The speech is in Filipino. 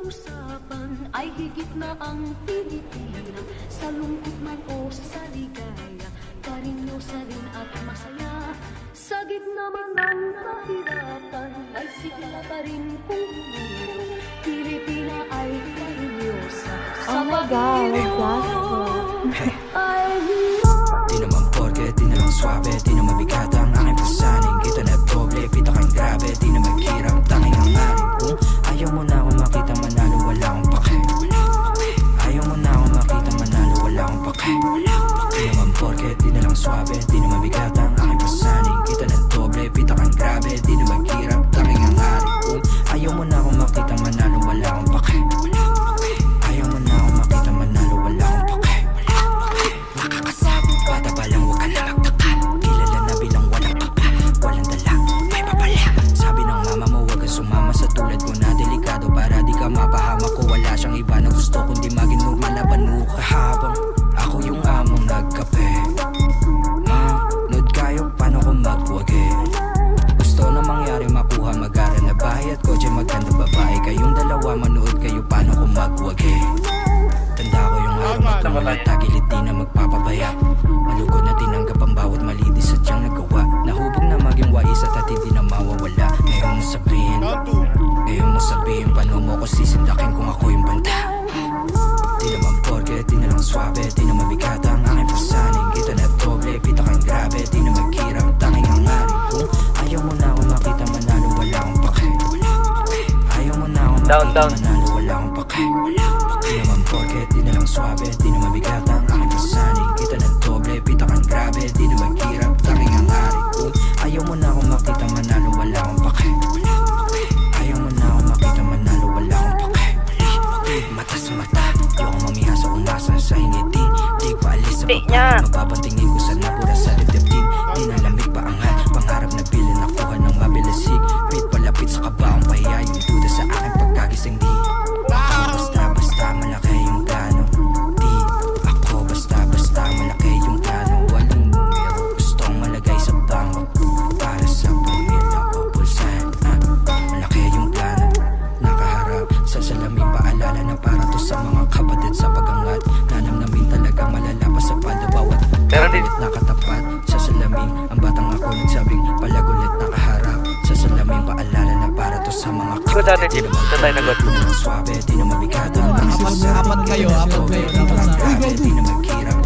usapan ay higit na ang Pilipina. Sa lungkot man o sa ligaya, karinyosa rin at masaya. Sa gitna man ng kahirapan ay sigla pa rin pumiro. Pilipina ay karinyosa. Sa Oh my God, ay Di naman porke, di na lang swabe, di na mabigat ang aking pasaning. Kita na doble, pita kang grabe, di na maghirap, tanging ang aring. Kung ayaw mo na akong makita manalo, wala akong pake. Ayaw mo na akong makita manalo, wala akong pake. Di naman porke, di na lang swabe, di na mabigat ang aking pasaning. Kita na doble, pita kang grabe, di na maghirap, tanging ang aring. Kung ayaw mo na akong makita manalo, wala akong pake. Ayaw mo na akong makita manalo, wala akong pake. Nakakasabot, bata pa lang, huwag ka na magtaka. Kilala na bilang walang papa, walang dala, may papala. Sabi ng mama mo, huwag kang sumama sa tulad ko na delikado. Para di ka mapahamak ko, wala siyang iba na gusto kundi maging normal na banuka. Habang ako yung among nagkape, nood kayo, paano ko magwagi? Gusto na mangyari makuha, mag-ara na bahay at kotse, magandang babae. Kayong dalawa, manood kayo, paano ko magwagi? Tanda ko yung araw na tumula, tagilid di na magpapabaya. Malugod na tinanggap ang bawat mali, di sadyang nagawa. Nahubog na maging wais at hindi na mawawala. Ngayon mo sabihin, paano mo ko sisindakin kung ako yung banda? Di naman porke, di na lang swabe, di na mabigat ang aking pasaning. Kita na doble, pita kang grabe, di na maghirap, tanging ang aring. Kung ayaw mo na akong makita manalo, wala akong pake. Ayaw mo na akong makita manalo, wala akong pake. Di naman porke, di na lang swabe, di na mabigat ang aking pasaning. Kita na doble, pita kang grabe, di na maghirap, tanging ang aring. Kung ayaw mo na akong makita manalo, wala akong pake. Ayaw mo na akong makita manalo, wala akong pake. Mata sa mata, di ako mamiha sa umasan sa hingitin. Di pa alis sa baba, mapapantingin ko sa napura sa dibdib. Di na lamig pa angat, pangarap na bilin nakuha ng mabilisig. Pit palapit sa kabaong pahiya, yung duda sa aking pagkagising. Di ako basta-basta malaki yung plano. Di ako basta-basta malaki yung plano. Walang numero, gustong malagay sa bangko. Para sa pamilya ko, pulsahan, malaki yung plano. Nakaharap sa salamin, paalala na para to sa mga kapatid sa pagangat. Nanamnamin talaga malala pa sa pala bawat kapalit nakatapat sa salamin. Ang batang ako nagsabing palagulit nakaharap sa salamin, paalala na para to sa mga kapatid. Di na swabe, di na mabigat ang aking sasabi. Apat kayo, apat kayo. Di na maghirap,